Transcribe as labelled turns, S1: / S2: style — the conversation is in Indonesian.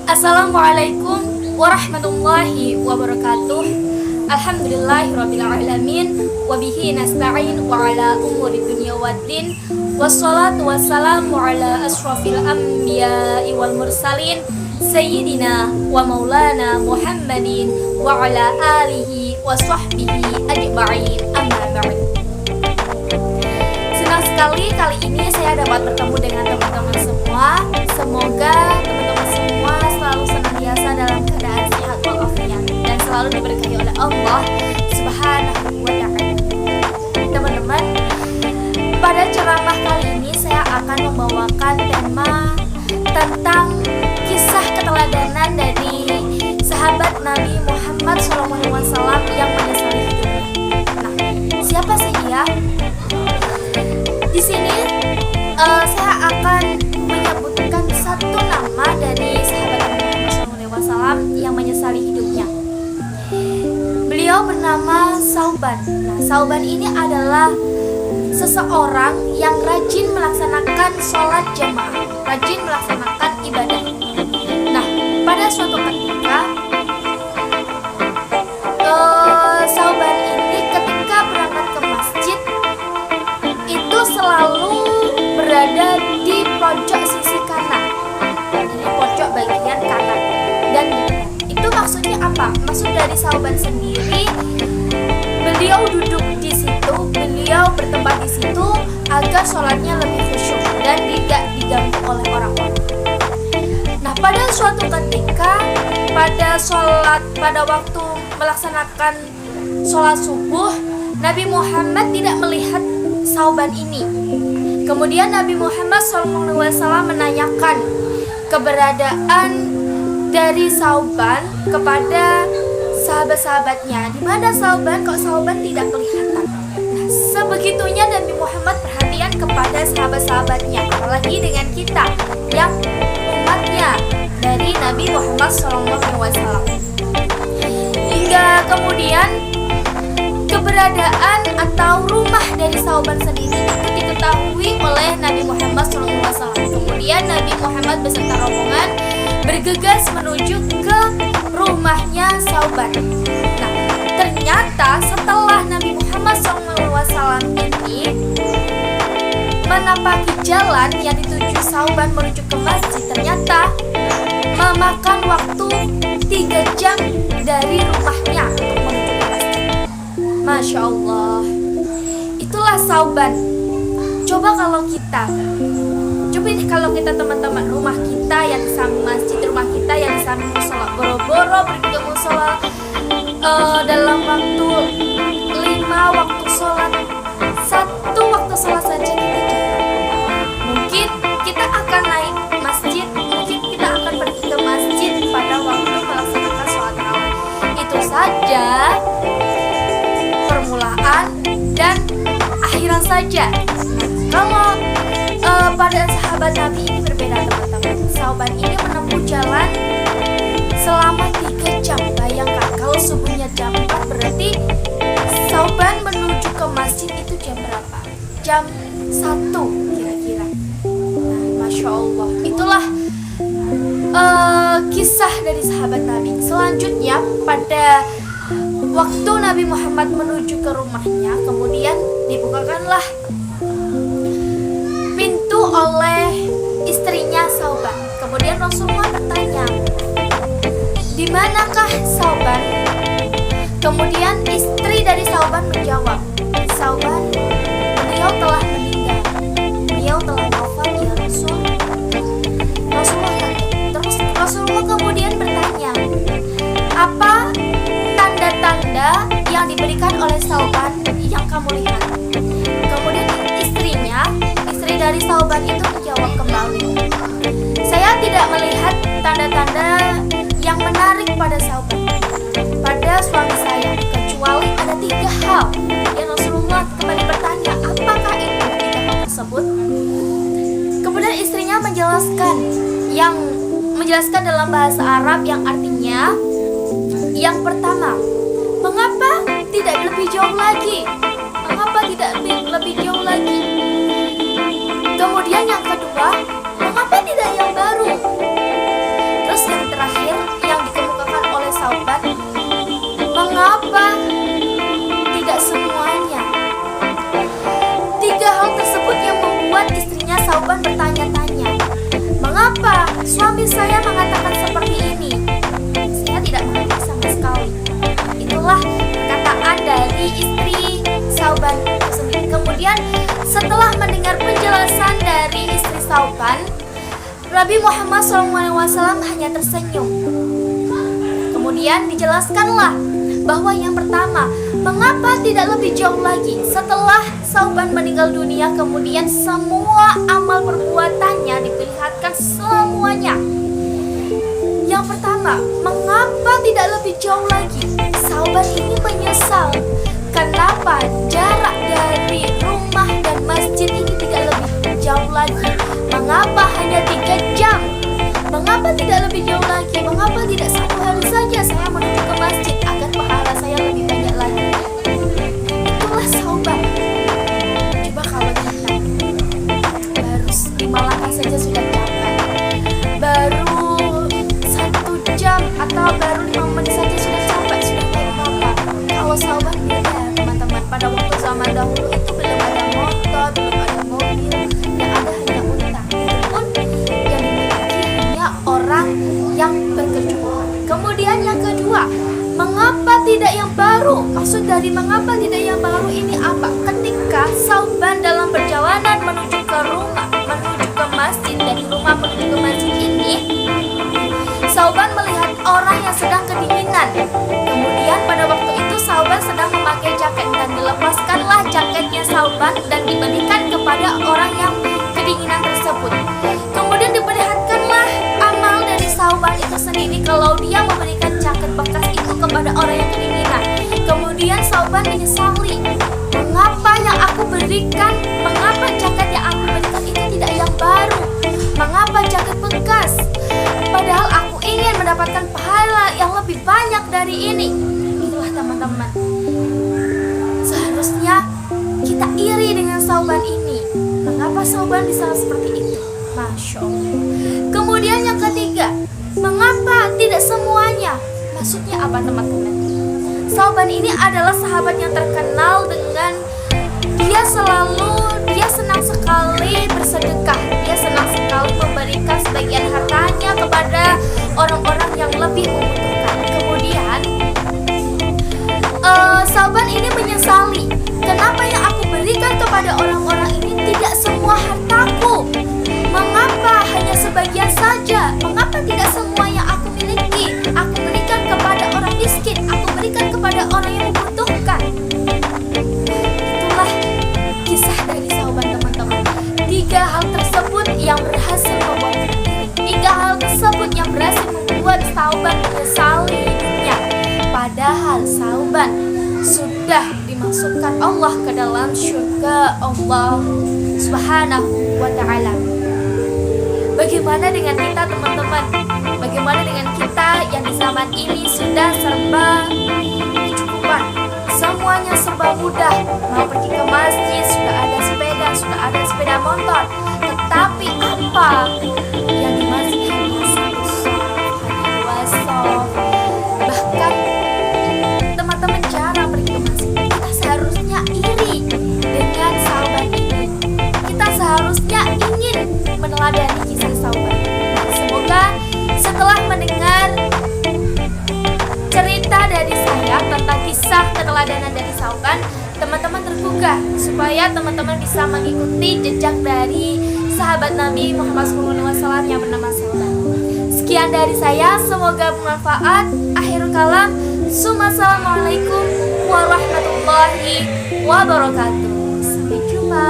S1: Assalamualaikum warahmatullahi wabarakatuh. Alhamdulillahirrabbilalamin. Wabihi nasta'in wa ala umuri dunya waddin. Wassalatu wassalamu ala ashrafil anbiya'i wal mursalin Sayyidina wa maulana Muhammadin wa ala alihi wa sahbihi ajma'in, amma ba'd. Senang sekali kali ini saya dapat bertemu dengan teman-teman semua. Semoga teman-teman semua selalu senantiasa dalam keadaan sehat walafiat dan selalu diberkahi oleh Allah Subhanahu wa ta'ala. Teman-teman, pada ceramah kali ini saya akan membawakan tema tentang kisah keteladanan dari sahabat Nabi Muhammad SAW yang menyesali hidupnya. Nah, siapa sih dia? Di sini saya akan menyebutkan satu nama dari sahabat Nabi Muhammad SAW yang menyesali hidupnya. Beliau bernama Sauban. Nah, Sauban ini adalah seseorang yang rajin melaksanakan sholat jamaah, rajin melaksanakan ibadah. Nah, pada suatu ketika Sauban ini ketika berangkat ke masjid itu selalu berada di pojok sisi kanan, di pojok bagian kanan. Dan itu maksudnya apa? Maksud dari Sauban sendiri, beliau duduk di situ, beliau bertempat di situ agar sholatnya lebih khusyuk dan tidak diganggu oleh orang-orang. Nah, pada suatu ketika pada waktu melaksanakan sholat subuh, Nabi Muhammad tidak melihat Sauban ini. Kemudian Nabi Muhammad SAW menanyakan keberadaan dari Sauban kepada sahabat-sahabatnya. Di mana Sauban? Kok Sauban tidak kelihatan? Nah, sebegitunya Nabi Muhammad perhatian kepada sahabat-sahabatnya, apalagi dengan kita yang umatnya dari Nabi Muhammad SAW. Hingga kemudian keberadaan atau rumah dari Sauban sendiri itu diketahui oleh Nabi Muhammad SAW. Kemudian Nabi Muhammad beserta rombongan bergegas menuju ke rumahnya Sauban. Nah, ternyata setelah Nabi Muhammad SAW ini menapaki jalan yang dituju Sauban menuju ke masjid, ternyata memakan waktu 3 jam dari rumahnya menuju ke masjid. Masya Allah, itulah Sauban. Coba kalau kita teman-teman, rumah kita yang di samping masjid, rumah kita yang di samping musola, boro-boro pergi ke musola dalam waktu 5 waktu sholat, 1 waktu sholat saja kita jalan. Mungkin kita akan naik masjid, mungkin kita akan pergi ke masjid pada waktu melaksanakan sholat tarawih. Itu saja permulaan dan akhiran saja. Kalau pada sahabat Nabi ini berbeda, teman-teman. Sauban ini menempuh jalan selama 3 jam. Bayangkan kalau subuhnya jam 4, berarti Sauban menuju ke masjid itu jam berapa? Jam 1 kira-kira. Nah, Masya Allah, itulah kisah dari sahabat Nabi. Selanjutnya pada waktu Nabi Muhammad menuju ke rumahnya, kemudian dibukakanlah pintu oleh istrinya Sauban. Kemudian Rasulullah bertanya, "Di manakah Sauban?" Kemudian istri dari Sauban menjawab, "Sauban, beliau telah meninggal. Beliau telah wafat ya Rasul." Rasulullah kaget. Terus Rasulullah kemudian bertanya, "Apa tanda-tanda yang diberikan oleh Sauban yang kamu lihat?" Kemudian istri dari Sauban itu menjawab kembali, "Saya tidak melihat tanda-tanda yang menarik pada Sauban, pada suami saya, kecuali ada 3 hal." Ya, Rasulullah kembali bertanya, "Apakah itu 3 hal tersebut?" Kemudian istrinya menjelaskan dalam bahasa Arab yang artinya, yang pertama, mengapa tidak lebih jauh lagi? Mengapa tidak lebih jauh lagi? Kemudian yang kedua, mengapa tidak yang baru? Terus yang terakhir, Kemudian setelah mendengar penjelasan dari istri Sauban, Nabi Muhammad SAW hanya tersenyum. Kemudian dijelaskanlah bahwa yang pertama, mengapa tidak lebih jauh lagi setelah Sauban meninggal dunia, kemudian semua amal perbuatannya diperlihatkan semuanya. Yang pertama, mengapa tidak lebih jauh lagi? Sauban ini menyesal. Kenapa jarak dari rumah dan masjid ini tidak lebih jauh lagi? Mengapa hanya 3 jam? Mengapa tidak lebih jauh lagi? Mengapa tidak 1 hari saja saya menuju ke masjid agar pahala saya lebih banyak lagi? Itulah Sauban. Coba kalau kita baru 5 langkah saja sudah capek, baru 1 jam atau baru 5 menit saja sudah capek, sudah kayak apa? Kalau Sauban beda, teman-teman. Pada waktu zaman dahulu itu belum ada motor, belum ada mobil, yang ada hanya unta. Pun yang dimiliki hanya orang yang berkecukupan. Kemudian yang kedua, mengapa tidak yang baru? Maksud dari mengapa tidak yang baru ini apa? Ketika Sauban dalam perjalanan menuju ke rumah, menuju ke masjid, dari rumah menuju ke masjid ini, Sauban melihat orang yang sedang kedinginan. Kemudian pada waktu itu Sauban sedang memakai jaket, dan dilepaskanlah jaketnya Sauban dan diberikan kepada orang yang kedinginan tersebut. Kemudian diperlihatkanlah amal dari Sauban itu sendiri kalau dia memberikan jaket bekas itu kepada orang yang kedinginan. Kemudian Sauban menyesali, mengapa yang aku berikan, mengapa jaket yang aku berikan itu tidak yang baru? Mengapa jaket bekas? Padahal aku ingin mendapatkan pahala yang lebih banyak dari ini. Itulah teman-teman, seharusnya kita iri dengan Sauban ini. Mengapa Sauban bisa seperti itu? Masya Allah. Kemudian yang ketiga, mengapa tidak semuanya? Maksudnya apa teman-teman? Sauban ini adalah sahabat yang terkenal dengan dia senang sekali bersedekah. Dia senang sekali memberikan sebagian hartanya kepada orang-orang yang lebih membutuhkan. Kemudian Sauban ini menyesali, kenapa yang aku berikan kepada orang-orang ini tidak semua hartaku? Mengapa hanya sebagian saja? Mengapa tidak semua yang aku miliki? Aku berikan kepada orang miskin, aku berikan kepada orang yang membutuhkan. Itulah kisah dari Sauban, teman-teman. 3 hal tersebut yang berhasil membuat 3 hal tersebut yang berhasil membuat Sauban menyesali hidupnya. Padahal Sauban sudah dimasukkan Allah ke dalam surga Allah Subhanahu wa ta'ala. Bagaimana dengan kita, teman-teman? Bagaimana dengan kita yang di zaman ini sudah serba kecukupan, semuanya serba mudah, mau pergi ke masjid sudah ada sepeda motor, tetapi apa yang di masjid hanya 1 soft, hanya 2 soft, bahkan teman-teman jarang pergi ke masjid. Kita seharusnya iri dengan Sauban ini. Kita seharusnya ingin meneladani kisah Sauban. Semoga setelah mendengar cerita dari saya tentang kisah keteladanan dari Sauban, teman-teman tergugah supaya teman-teman bisa mengikuti jejak dari sahabat Nabi Muhammad SAW yang bernama Sauban. Sekian dari saya, semoga bermanfaat. Akhirul kalam, assalamualaikum warahmatullahi wabarakatuh. Sampai jumpa.